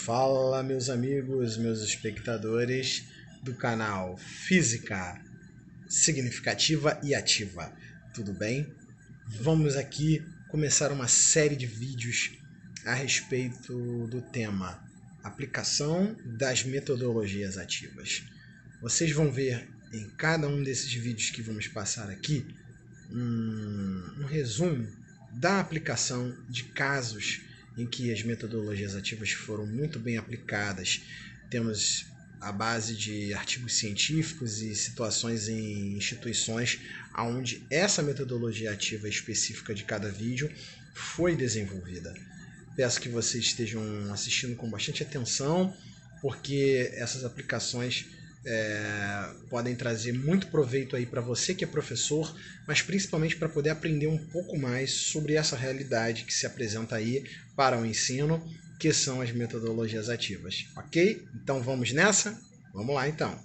Fala, meus amigos, meus espectadores do canal Física Significativa e Ativa. Tudo bem? Vamos aqui começar uma série de vídeos a respeito do tema aplicação das metodologias ativas. Vocês vão ver em cada um desses vídeos que vamos passar aqui um resumo da aplicação de casos em que as metodologias ativas foram muito bem aplicadas. Temos a base de artigos científicos e situações em instituições onde essa metodologia ativa específica de cada vídeo foi desenvolvida. Peço que vocês estejam assistindo com bastante atenção, porque essas aplicações podem trazer muito proveito aí para você que é professor, mas principalmente para poder aprender um pouco mais sobre essa realidade que se apresenta aí para o ensino, que são as metodologias ativas, ok? Então vamos nessa? Vamos lá então.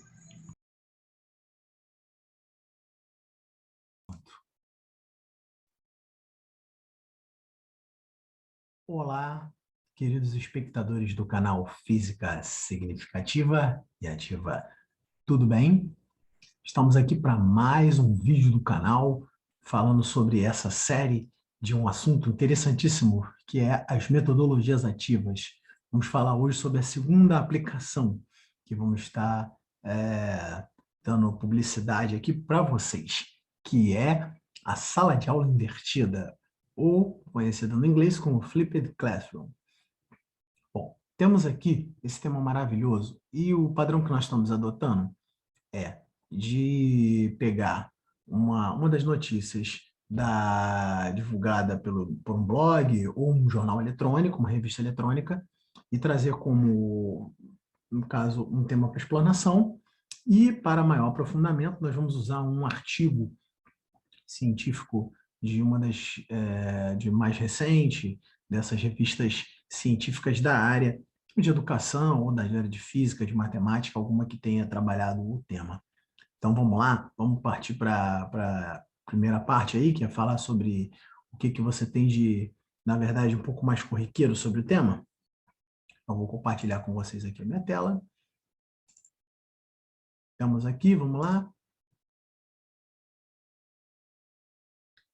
Olá, queridos espectadores do canal Física Significativa e Ativa. Tudo bem? Estamos aqui para mais um vídeo do canal falando sobre essa série de um assunto interessantíssimo, que é as metodologias ativas. Vamos falar hoje sobre a segunda aplicação, que vamos estar dando publicidade aqui para vocês, que é a sala de aula invertida, ou conhecida no inglês como Flipped Classroom. Bom, temos aqui esse tema maravilhoso e o padrão que nós estamos adotando é de pegar uma das notícias divulgada por um blog ou um jornal eletrônico, uma revista eletrônica, e trazer como, no caso, um tema para explanação, e para maior aprofundamento nós vamos usar um artigo científico de de mais recente, dessas revistas científicas da área de educação, ou da área de física, de matemática, alguma que tenha trabalhado o tema. Então vamos lá, vamos partir para a primeira parte aí, que é falar sobre o que você tem de, na verdade, um pouco mais corriqueiro sobre o tema. Então vou compartilhar com vocês aqui a minha tela. Estamos aqui, vamos lá.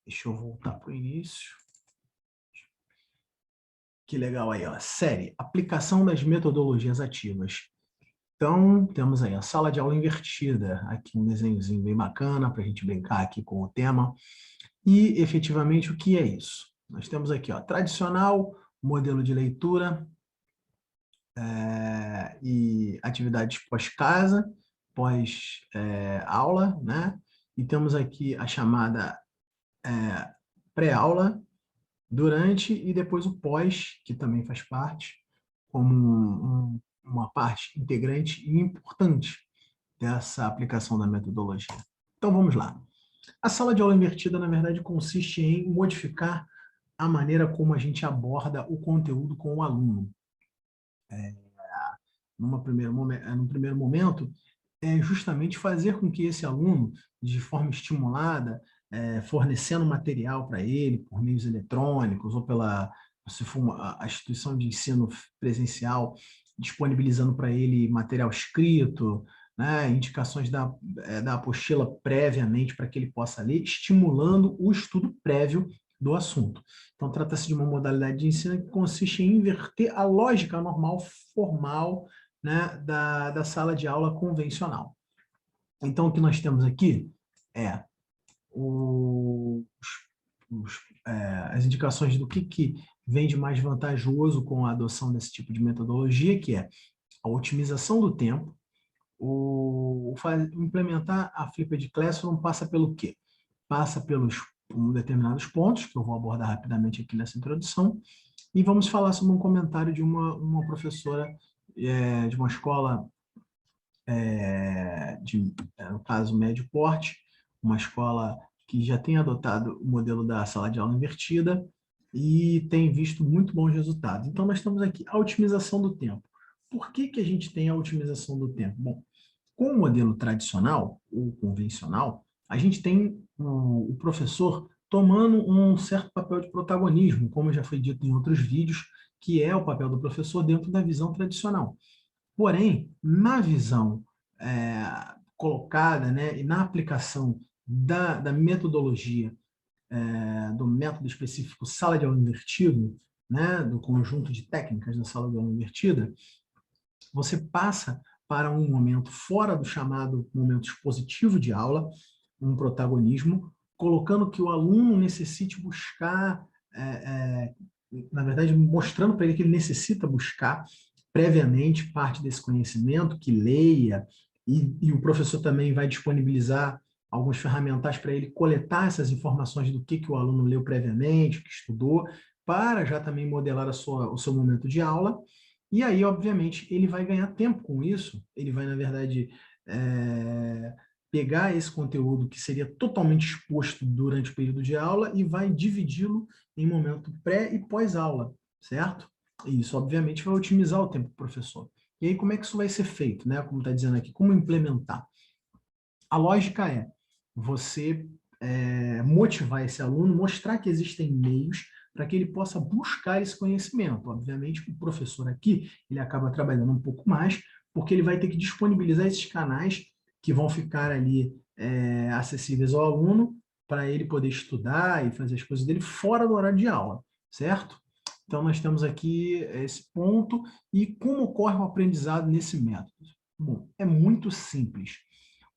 Deixa eu voltar para o início. Que legal aí, ó. Série, aplicação das metodologias ativas. Então, temos aí a sala de aula invertida. Aqui um desenhozinho bem bacana para a gente brincar aqui com o tema. E, efetivamente, o que é isso? Nós temos aqui, ó, tradicional, modelo de leitura e atividades pós-casa, pós-aula, né? E temos aqui a chamada pré-aula, durante e depois o pós, que também faz parte, como uma parte integrante e importante dessa aplicação da metodologia. Então, vamos lá. A sala de aula invertida, na verdade, consiste em modificar a maneira como a gente aborda o conteúdo com o aluno. Num primeiro momento, é justamente fazer com que esse aluno, de forma estimulada, fornecendo material para ele por meios eletrônicos ou se for a instituição de ensino presencial, disponibilizando para ele material escrito, né, indicações da apostila previamente para que ele possa ler, estimulando o estudo prévio do assunto. Então, trata-se de uma modalidade de ensino que consiste em inverter a lógica normal, formal, né, da sala de aula convencional. Então, o que nós temos aqui é as indicações do que vem de mais vantajoso com a adoção desse tipo de metodologia, que é a otimização do tempo. Implementar a Flipped Classroom passa pelo quê? Passa pelos determinados pontos, que eu vou abordar rapidamente aqui nessa introdução, e vamos falar sobre um comentário de uma professora de uma escola, no caso, médio porte, uma escola que já tem adotado o modelo da sala de aula invertida e tem visto muito bons resultados. Então, nós temos aqui a otimização do tempo. Por que a gente tem a otimização do tempo? Bom, com o modelo tradicional ou convencional, a gente tem o professor tomando um certo papel de protagonismo, como já foi dito em outros vídeos, que é o papel do professor dentro da visão tradicional. Porém, na visão colocada, né, e na aplicação da metodologia, do método específico sala de aula invertido, né, do conjunto de técnicas da sala de aula invertida, você passa para um momento fora do chamado momento expositivo de aula, um protagonismo, colocando que o aluno necessite buscar, na verdade, mostrando para ele que ele necessita buscar previamente parte desse conhecimento, que leia, e o professor também vai disponibilizar alguns ferramentais para ele coletar essas informações do que o aluno leu previamente, o que estudou, para já também modelar o seu momento de aula. E aí, obviamente, ele vai ganhar tempo com isso, ele vai, na verdade, pegar esse conteúdo que seria totalmente exposto durante o período de aula e vai dividi-lo em momento pré e pós-aula, certo? E isso, obviamente, vai otimizar o tempo do professor. E aí, como é que isso vai ser feito, né? Como está dizendo aqui, como implementar? A lógica é você motivar esse aluno, mostrar que existem meios para que ele possa buscar esse conhecimento. Obviamente, o professor aqui, ele acaba trabalhando um pouco mais, porque ele vai ter que disponibilizar esses canais que vão ficar ali acessíveis ao aluno, para ele poder estudar e fazer as coisas dele fora do horário de aula, certo? Então, nós temos aqui esse ponto. E como ocorre o aprendizado nesse método? Bom, é muito simples.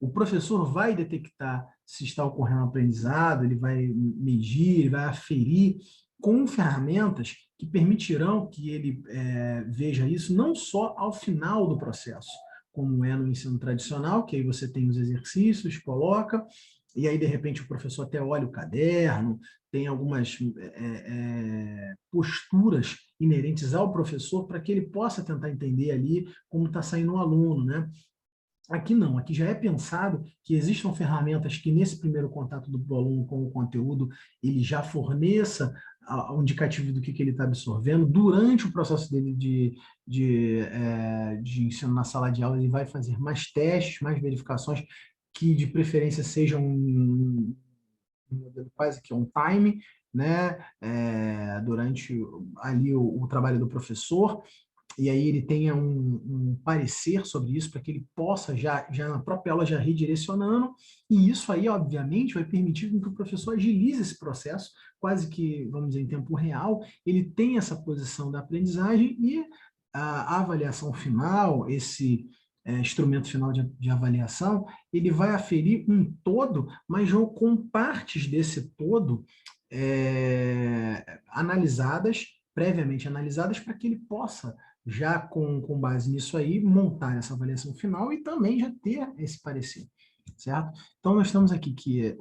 O professor vai detectar se está ocorrendo um aprendizado, ele vai medir, ele vai aferir com ferramentas que permitirão que ele veja isso não só ao final do processo, como é no ensino tradicional, que aí você tem os exercícios, coloca, e aí, de repente, o professor até olha o caderno, tem algumas posturas inerentes ao professor para que ele possa tentar entender ali como está saindo o aluno, né? Aqui não, aqui já é pensado que existam ferramentas que nesse primeiro contato do aluno com o conteúdo, ele já forneça um indicativo do que ele está absorvendo. Durante o processo dele de ensino na sala de aula, ele vai fazer mais testes, mais verificações, que de preferência sejam um modelo quase que on time, né? Durante ali o trabalho do professor, e aí ele tenha um parecer sobre isso, para que ele possa já na própria aula já redirecionando, e isso aí, obviamente, vai permitir que o professor agilize esse processo, quase que, vamos dizer, em tempo real, ele tem essa posição da aprendizagem e a avaliação final, esse instrumento final de avaliação, ele vai aferir um todo, mas com partes desse todo analisadas, previamente analisadas, para que ele possa já com base nisso aí, montar essa avaliação final e também já ter esse parecer, certo? Então, nós estamos aqui que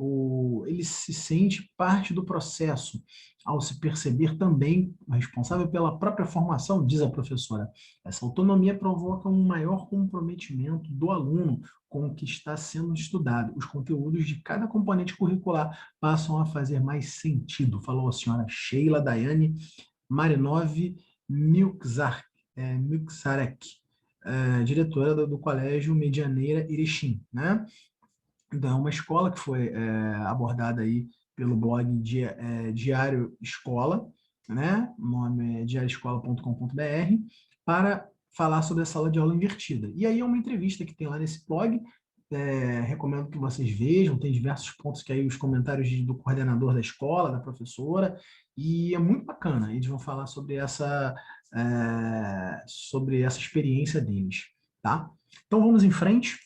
ele se sente parte do processo, ao se perceber também responsável pela própria formação, diz a professora. Essa autonomia provoca um maior comprometimento do aluno com o que está sendo estudado. Os conteúdos de cada componente curricular passam a fazer mais sentido, falou a senhora Sheila Daiane Marinov Milczarek, diretora do Colégio Medianeira Erechim, né? Então, é uma escola que foi abordada aí pelo blog Diário Escola, né? O nome é diarioescola.com.br, para falar sobre a sala de aula invertida. E aí é uma entrevista que tem lá nesse blog, recomendo que vocês vejam, tem diversos pontos que aí os comentários do coordenador da escola, da professora, e é muito bacana. Eles vão falar sobre essa experiência deles, tá? Então vamos em frente.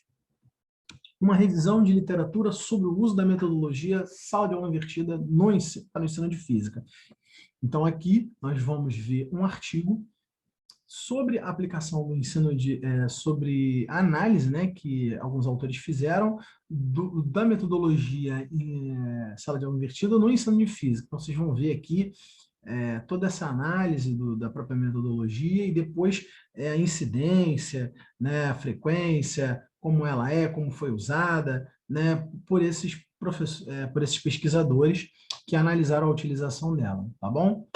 Uma revisão de literatura sobre o uso da metodologia sala de aula invertida para o ensino de física. Então aqui nós vamos ver um artigo sobre a aplicação do ensino sobre a análise, né, que alguns autores fizeram da metodologia em sala de aula invertida no ensino de física. Então vocês vão ver aqui toda essa análise da própria metodologia e depois a incidência, né, a frequência, como ela como foi usada, né, por esses pesquisadores que analisaram a utilização dela, tá bom?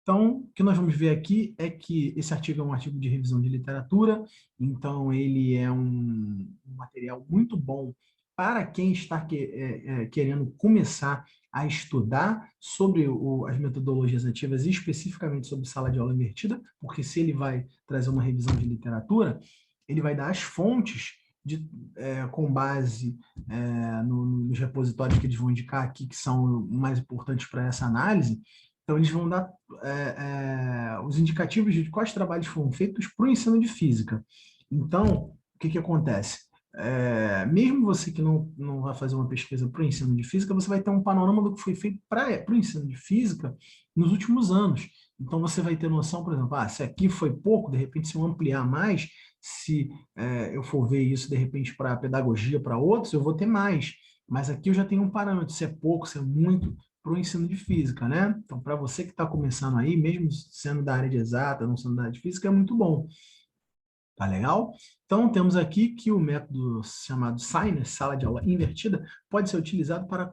Então, o que nós vamos ver aqui é que esse artigo é um artigo de revisão de literatura, então ele é um material muito bom para quem está querendo começar a estudar sobre as metodologias ativas e especificamente sobre sala de aula invertida, porque se ele vai trazer uma revisão de literatura, ele vai dar as fontes com base nos repositórios que eles vão indicar aqui, que são mais importantes para essa análise. Então, eles vão dar os indicativos de quais trabalhos foram feitos para o ensino de física. Então, o que acontece? Mesmo você que não vai fazer uma pesquisa para o ensino de física, você vai ter um panorama do que foi feito para o ensino de física nos últimos anos. Então, você vai ter noção, por exemplo, se aqui foi pouco, de repente, se eu ampliar mais, se eu for ver isso, de repente, para pedagogia, para outros, eu vou ter mais. Mas aqui eu já tenho um parâmetro, se é pouco, se é muito, para o ensino de física, né? Então, para você que está começando aí, mesmo sendo da área de exata, não sendo da área de física, é muito bom. Tá legal? Então, temos aqui que o método chamado SAI, sala de aula invertida, pode ser utilizado para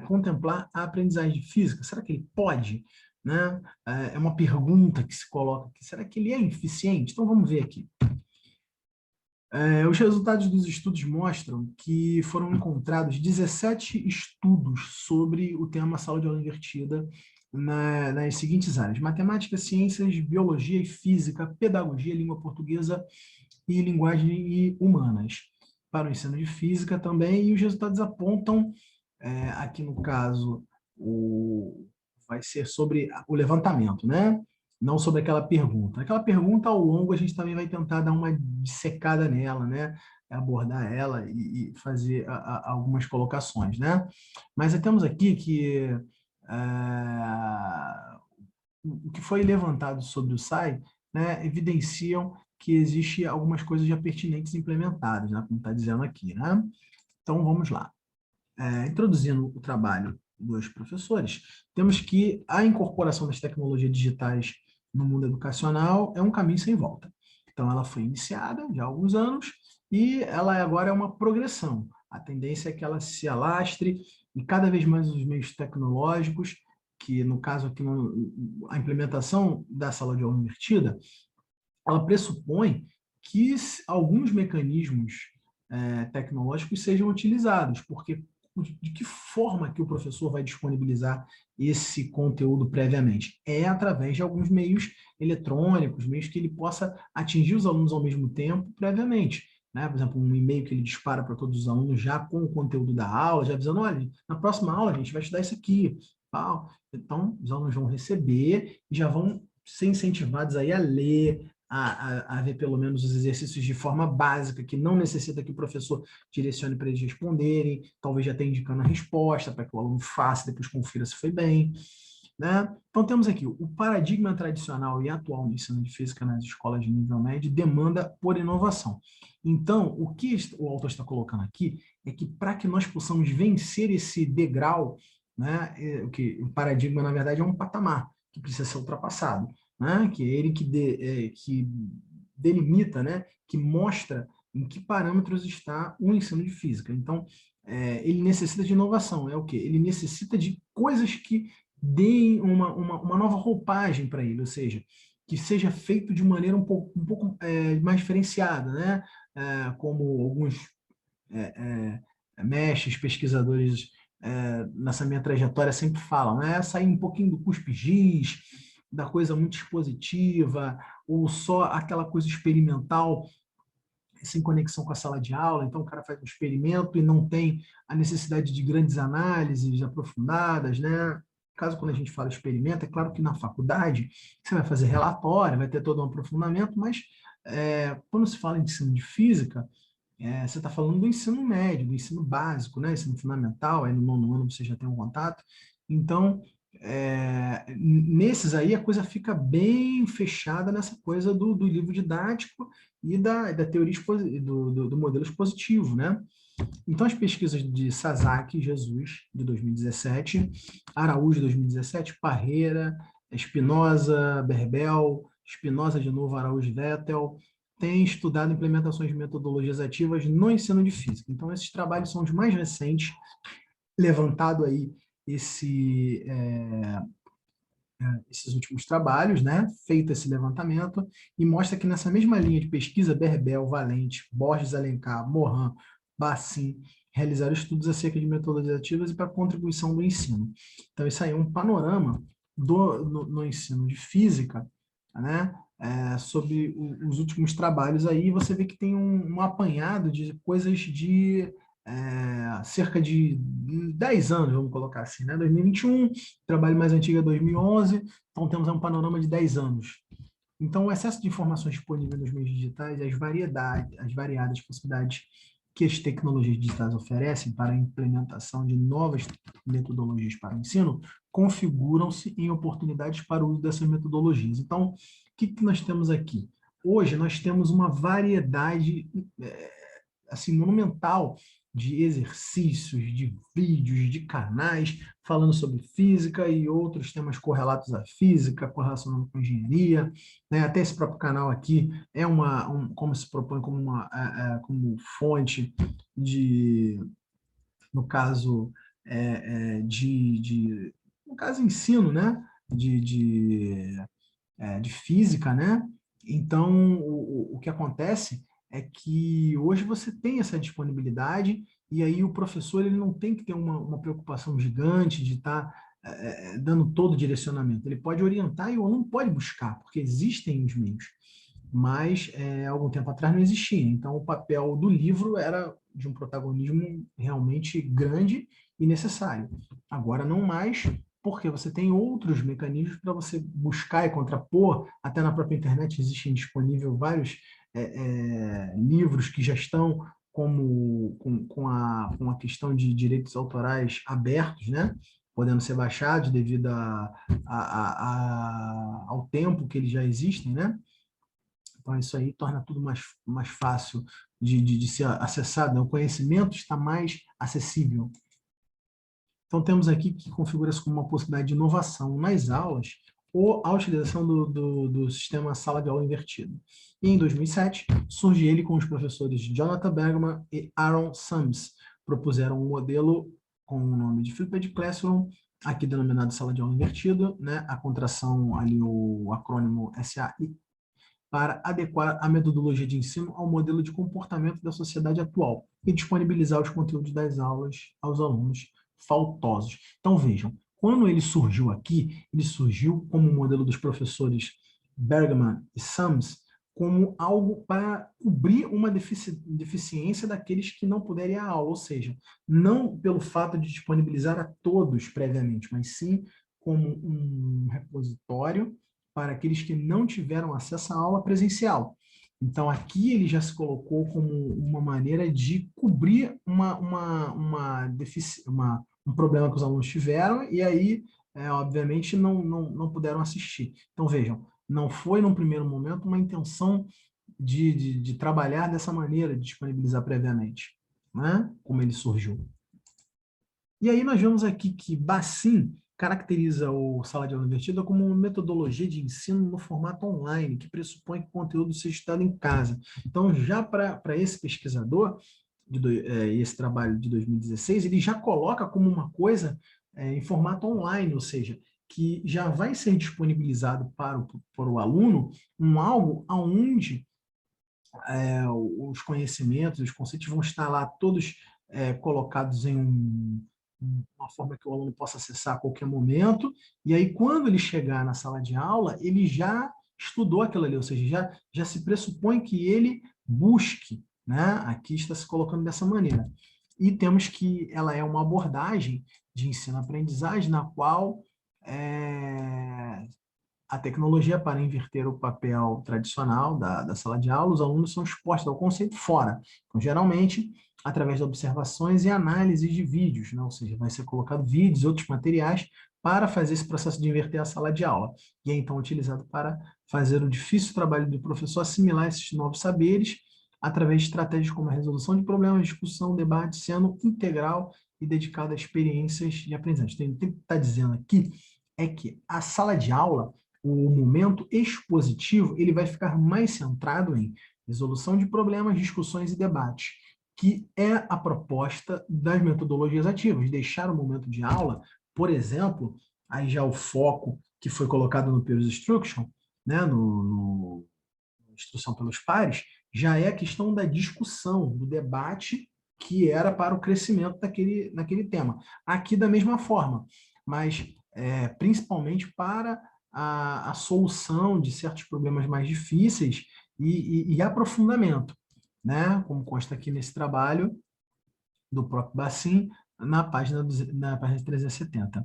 contemplar a aprendizagem de física. Será que ele pode? Né? É uma pergunta que se coloca aqui. Será que ele é eficiente? Então, vamos ver aqui. Os resultados dos estudos mostram que foram encontrados 17 estudos sobre o tema sala de aula invertida nas seguintes áreas: matemática, ciências, biologia e física, pedagogia, língua portuguesa e linguagem e humanas. Para o ensino de física também, e os resultados apontam, aqui no caso, vai ser sobre o levantamento, né? Não sobre aquela pergunta. Aquela pergunta, ao longo, a gente também vai tentar dar uma dissecada nela, né? Abordar ela e fazer algumas colocações, né? Mas temos aqui que o que foi levantado sobre o SAI, né, evidenciam que existe algumas coisas já pertinentes implementadas, né, como está dizendo aqui, né? Então, vamos lá. Introduzindo o trabalho dos professores, temos que a incorporação das tecnologias digitais no mundo educacional é um caminho sem volta. Então, ela foi iniciada já há alguns anos e ela agora é uma progressão. A tendência é que ela se alastre e cada vez mais os meios tecnológicos, que no caso aqui a implementação da sala de aula invertida, ela pressupõe que alguns mecanismos tecnológicos sejam utilizados, porque de que forma que o professor vai disponibilizar esse conteúdo previamente? É através de alguns meios eletrônicos, meios que ele possa atingir os alunos ao mesmo tempo previamente. Né? Por exemplo, um e-mail que ele dispara para todos os alunos já com o conteúdo da aula, já avisando, olha, na próxima aula a gente vai estudar isso aqui. Tal. Então, os alunos vão receber e já vão ser incentivados aí a ler, a ver pelo menos os exercícios de forma básica, que não necessita que o professor direcione para eles responderem, talvez já tenha indicando a resposta para que o aluno faça, depois confira se foi bem. Né? Então, temos aqui o paradigma tradicional e atual no ensino de física nas escolas de nível médio demanda por inovação. Então, o que o autor está colocando aqui é que para que nós possamos vencer esse degrau, né, o paradigma, na verdade, é um patamar que precisa ser ultrapassado, né, que é ele que delimita, né, que mostra em que parâmetros está o ensino de física. Então, ele necessita de inovação. É o quê? Ele necessita de coisas que deem uma nova roupagem para ele, ou seja, que seja feito de maneira um pouco mais diferenciada, né? Como alguns mestres, pesquisadores nessa minha trajetória sempre falam, né? Sair um pouquinho do cuspe-giz, da coisa muito expositiva, ou só aquela coisa experimental sem conexão com a sala de aula, então o cara faz um experimento e não tem a necessidade de grandes análises aprofundadas, né? Caso quando a gente fala experimento, é claro que na faculdade você vai fazer relatório, vai ter todo um aprofundamento, mas quando se fala em ensino de física, você está falando do ensino médio, do ensino básico, né? Ensino fundamental, aí no nono ano você já tem um contato. Então, nesses aí a coisa fica bem fechada nessa coisa do livro didático e da teoria do modelo expositivo, né? Então, as pesquisas de Sasaki, Jesus, de 2017, Araújo, de 2017, Parreira, Espinosa, Berbel, Espinosa de novo, Araújo, Vettel, têm estudado implementações de metodologias ativas no ensino de física. Então, esses trabalhos são os mais recentes, levantado aí esses últimos trabalhos, né, feito esse levantamento, e mostra que nessa mesma linha de pesquisa, Berbel, Valente, Borges, Alencar, Morin, Bacim, realizar estudos acerca de metodologias ativas e para a contribuição do ensino. Então, isso aí é um panorama no ensino de física, né? Sobre os últimos trabalhos aí, você vê que tem um apanhado de coisas de cerca de 10 anos, vamos colocar assim, né? 2021, trabalho mais antigo é 2011, então temos um panorama de 10 anos. Então, o excesso de informações disponíveis nos meios digitais, as variadas possibilidades que as tecnologias digitais oferecem para a implementação de novas metodologias para o ensino, configuram-se em oportunidades para o uso dessas metodologias. Então, o que nós temos aqui? Hoje, nós temos uma variedade assim, monumental de exercícios, de vídeos, de canais falando sobre física e outros temas correlatos à física, correlacionando com engenharia, né? Até esse próprio canal aqui é como se propõe como como fonte de, no caso, no caso ensino, né? De física, né? Então, o que acontece é que hoje você tem essa disponibilidade e aí o professor ele não tem que ter uma preocupação gigante de estar dando todo o direcionamento. Ele pode orientar e o aluno pode buscar, porque existem os meios. Mas, algum tempo atrás não existia. Então, o papel do livro era de um protagonismo realmente grande e necessário. Agora, não mais, porque você tem outros mecanismos para você buscar e contrapor. Até na própria internet existem disponíveis vários livros que já estão com a questão de direitos autorais abertos, né? Podendo ser baixados devido ao tempo que eles já existem, né? Então, isso aí torna tudo mais fácil de ser acessado, né? O conhecimento está mais acessível. Então, temos aqui que configura-se como uma possibilidade de inovação nas aulas ou a utilização do sistema sala de aula invertido. E em 2007, surge ele com os professores Jonathan Bergman e Aaron Sams. Propuseram um modelo com o nome de Flipped Classroom, aqui denominado sala de aula invertido, né? A contração ali, o acrônimo SAI, para adequar a metodologia de ensino ao modelo de comportamento da sociedade atual e disponibilizar os conteúdos das aulas aos alunos faltosos. Então, vejam, quando ele surgiu aqui, ele surgiu como um modelo dos professores Bergman e Sams, como algo para cobrir uma deficiência daqueles que não puderem ir à aula, ou seja, não pelo fato de disponibilizar a todos previamente, mas sim como um repositório para aqueles que não tiveram acesso à aula presencial. Então, aqui ele já se colocou como uma maneira de cobrir um problema que os alunos tiveram e aí, obviamente, não puderam assistir. Então, vejam, não foi, num primeiro momento, uma intenção de trabalhar dessa maneira, de disponibilizar previamente, né? Como ele surgiu. E aí nós vemos aqui que Bacim caracteriza o Sala de Aula Invertida como uma metodologia de ensino no formato online, que pressupõe que o conteúdo seja estudado em casa. Então, já para esse pesquisador, esse trabalho de 2016, ele já coloca como uma coisa em formato online, ou seja, que já vai ser disponibilizado para o aluno algo onde os conhecimentos, os conceitos vão estar lá todos colocados em uma forma que o aluno possa acessar a qualquer momento, e aí quando ele chegar na sala de aula, ele já estudou aquilo ali, ou seja, já se pressupõe que ele busque, né? Aqui está se colocando dessa maneira. E temos que ela é uma abordagem de ensino-aprendizagem na qual a tecnologia para inverter o papel tradicional da sala de aula, os alunos são expostos ao conceito fora. Então, geralmente, através de observações e análises de vídeos, né? Ou seja, vai ser colocado vídeos e outros materiais para fazer esse processo de inverter a sala de aula. E é então utilizado para fazer o difícil trabalho do professor assimilar esses novos saberes através de estratégias como a resolução de problemas, discussão, debate, sendo integral e dedicado a experiências de aprendizagem. O que está dizendo aqui é que a sala de aula, o momento expositivo, ele vai ficar mais centrado em resolução de problemas, discussões e debates, que é a proposta das metodologias ativas, deixar o momento de aula, por exemplo, aí já o foco que foi colocado no Peer Instruction, né, no instrução pelos pares, já é a questão da discussão, do debate, que era para o crescimento naquele tema. Aqui da mesma forma, mas principalmente para a solução de certos problemas mais difíceis e aprofundamento, né? Como consta aqui nesse trabalho do próprio Bassin, na página 370.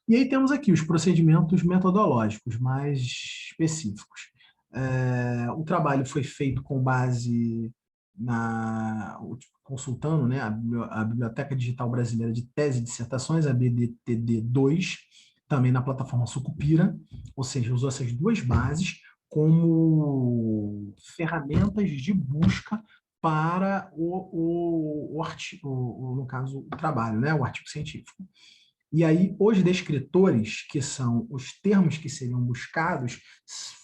E aí temos aqui os procedimentos metodológicos mais específicos. O trabalho foi feito com base consultando, né, a Biblioteca Digital Brasileira de Tese e Dissertações, a BDTD2, também na plataforma Sucupira, ou seja, usou essas duas bases como ferramentas de busca para o artigo, no caso, o trabalho, né, o artigo científico. E aí, os descritores, que são os termos que seriam buscados,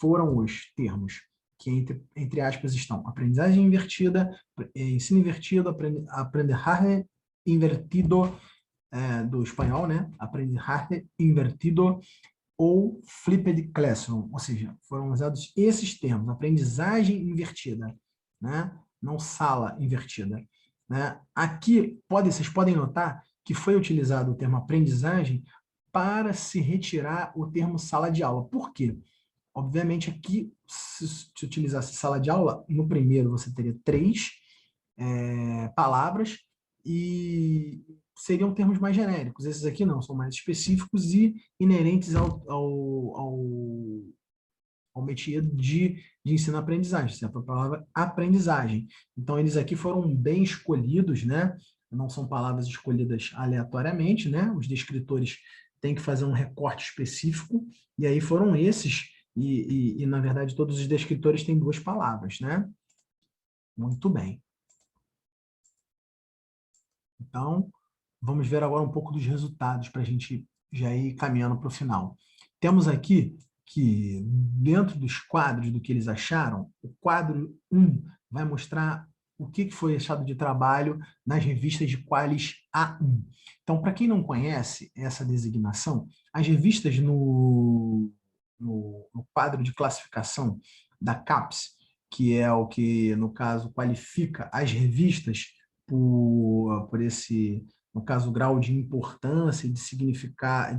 foram os termos que, entre aspas, estão aprendizagem invertida, ensino invertido, aprendizagem invertido, do espanhol, né? Aprendizagem invertido, ou flipped classroom, ou seja, foram usados esses termos, aprendizagem invertida, né? Não sala invertida. Né? Aqui, vocês podem notar que foi utilizado o termo aprendizagem para se retirar o termo sala de aula. Por quê? Obviamente, aqui, se utilizasse sala de aula, no primeiro você teria 3 palavras e seriam termos mais genéricos. Esses aqui não, são mais específicos e inerentes ao métier de ensino-aprendizagem, certo? A palavra aprendizagem. Então, eles aqui foram bem escolhidos, né? Não são palavras escolhidas aleatoriamente, né? Os descritores têm que fazer um recorte específico, e aí foram esses, na verdade, todos os descritores têm 2 palavras, né? Muito bem. Então, vamos ver agora um pouco dos resultados para a gente já ir caminhando para o final. Temos aqui que, dentro dos quadros do que eles acharam, o quadro 1 vai mostrar o que foi achado de trabalho nas revistas de Qualis A1. Então, para quem não conhece essa designação, as revistas no quadro de classificação da CAPES, que é o que, no caso, qualifica as revistas por esse, no caso, grau de importância, de significado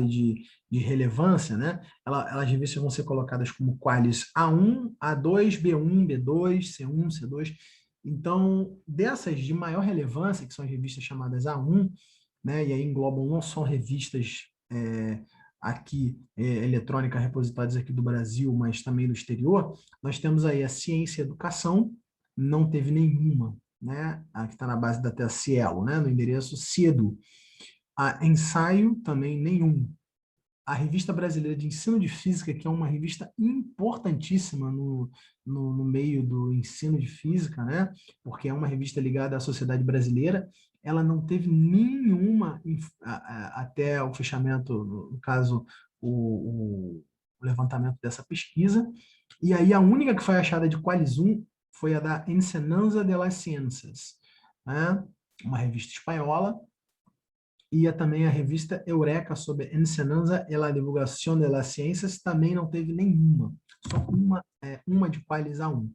e de relevância, né? Elas revistas vão ser colocadas como Qualis A1, A2, B1, B2, C1, C2. Então, dessas de maior relevância, que são as revistas chamadas A1, né? E aí englobam não só revistas aqui eletrônicas repositórias aqui do Brasil, mas também do exterior, nós temos aí a Ciência e Educação, não teve nenhuma, né? A que está na base da Cielo, né? No endereço CIEDU. A Ensaio, também nenhum. A Revista Brasileira de Ensino de Física, que é uma revista importantíssima no meio do ensino de física, né? Porque é uma revista ligada à sociedade brasileira, ela não teve nenhuma, até o fechamento, no caso, o levantamento dessa pesquisa, e aí a única que foi achada de Qualisum foi a da Enseñanza de las Ciencias, né? Uma revista espanhola, e também a revista Eureka sobre Enseñanza e la Divulgación de las Ciencias, também não teve nenhuma, só uma de Qualis A1.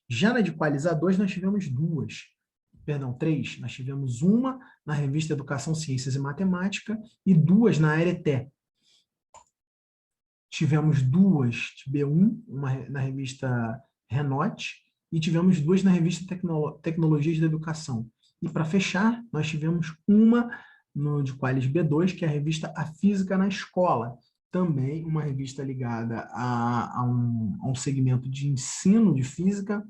Já na de Qualis A2 nós tivemos 3, nós tivemos uma na revista Educação, Ciências e Matemática e 2 na Arete. Tivemos 2 de B1, uma na revista Renote, e tivemos 2 na revista Tecnologias da Educação. E para fechar, nós tivemos uma de Qualis B2, que é a revista A Física na Escola, também uma revista ligada a um segmento de ensino de física,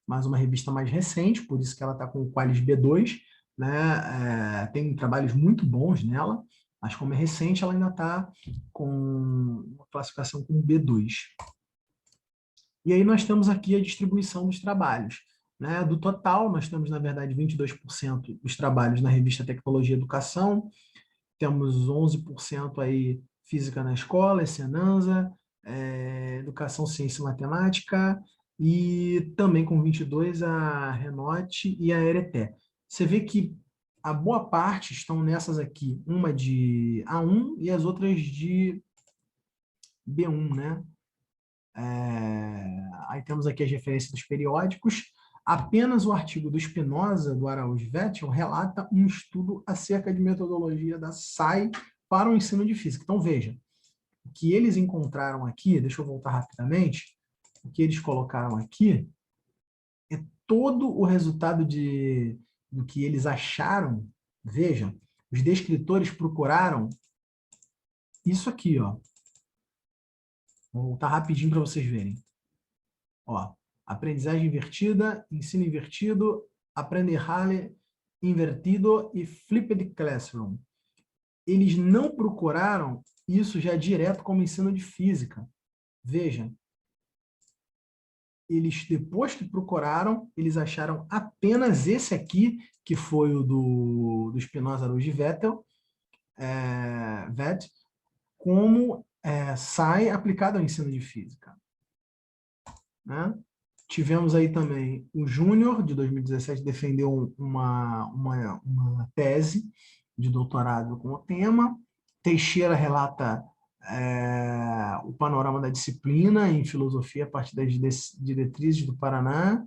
mas uma revista mais recente, por isso que ela está com o Qualis B2, né? Tem trabalhos muito bons nela, mas como é recente, ela ainda está com uma classificação como B2. E aí nós temos aqui a distribuição dos trabalhos. Né? Do total, nós temos, na verdade, 22% dos trabalhos na revista Tecnologia e Educação, temos 11% aí Física na Escola, Enseñanza, Educação, Ciência e Matemática, e também com 22% a Renote e a Ereté. Você vê que a boa parte estão nessas aqui, uma de A1 e as outras de B1, né? Aí temos aqui as referências dos periódicos. Apenas o artigo do Spinoza, do Araújo Vettel, relata um estudo acerca de metodologia da SAI para o ensino de física. Então, veja, o que eles encontraram aqui, deixa eu voltar rapidamente, o que eles colocaram aqui é todo o resultado do que eles acharam. Vejam, os descritores procuraram isso aqui, ó. Vou voltar rapidinho para vocês verem. Ó, aprendizagem invertida, ensino invertido, aprender invertido e flipped classroom. Eles não procuraram isso já direto como ensino de física. Veja, eles, depois que procuraram, eles acharam apenas esse aqui, que foi o do Spinoza, Araújo Vettel, como SAI aplicado ao ensino de física. Né? Tivemos aí também o Júnior, de 2017, defendeu uma tese de doutorado com o tema. Teixeira relata o panorama da disciplina em filosofia a partir das diretrizes do Paraná.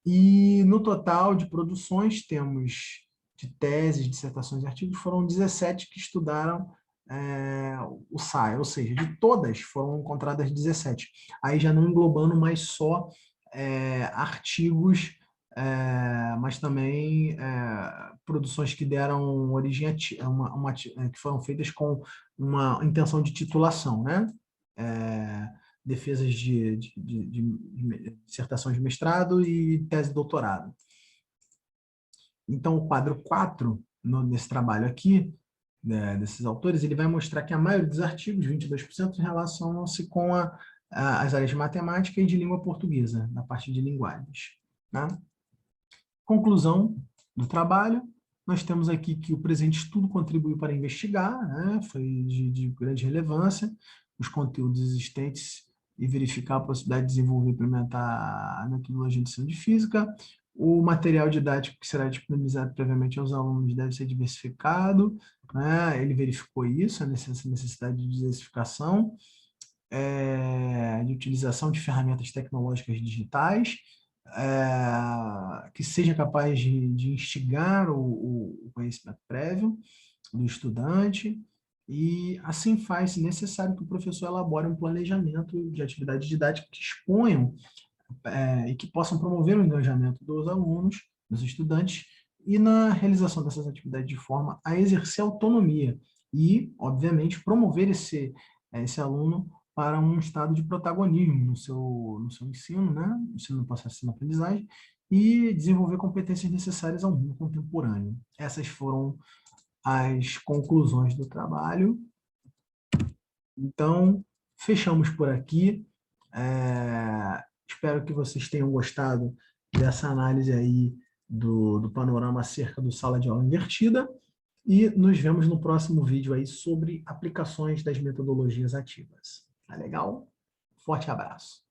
E no total de produções, temos de teses, dissertações e artigos, foram 17 que estudaram o SAI, ou seja, de todas foram encontradas 17. Aí já não englobando mais só artigos, mas também produções que deram origem a que foram feitas com uma intenção de titulação, né? Defesas de dissertações de mestrado e tese de doutorado. Então, o quadro 4, nesse trabalho aqui, desses autores, ele vai mostrar que a maioria dos artigos, 22%, relacionam-se com as áreas de matemática e de língua portuguesa, na parte de linguagens. Né? Conclusão do trabalho, nós temos aqui que o presente estudo contribuiu para investigar, né? Foi de grande relevância, os conteúdos existentes e verificar a possibilidade de desenvolver e implementar a metodologia de ensino de física. O material didático que será disponibilizado previamente aos alunos deve ser diversificado, né? Ele verificou isso, a necessidade de diversificação, de utilização de ferramentas tecnológicas digitais, que seja capaz de instigar o conhecimento prévio do estudante, e assim faz-se necessário que o professor elabore um planejamento de atividade didática que exponham e que possam promover o engajamento dos alunos, dos estudantes, e na realização dessas atividades de forma a exercer autonomia e, obviamente, promover esse aluno para um estado de protagonismo no seu ensino, né? Ensino no processo de aprendizagem, e desenvolver competências necessárias ao mundo contemporâneo. Essas foram as conclusões do trabalho. Então, fechamos por aqui. Espero que vocês tenham gostado dessa análise aí do panorama acerca do sala de aula invertida, e nos vemos no próximo vídeo aí sobre aplicações das metodologias ativas. Tá legal? Forte abraço!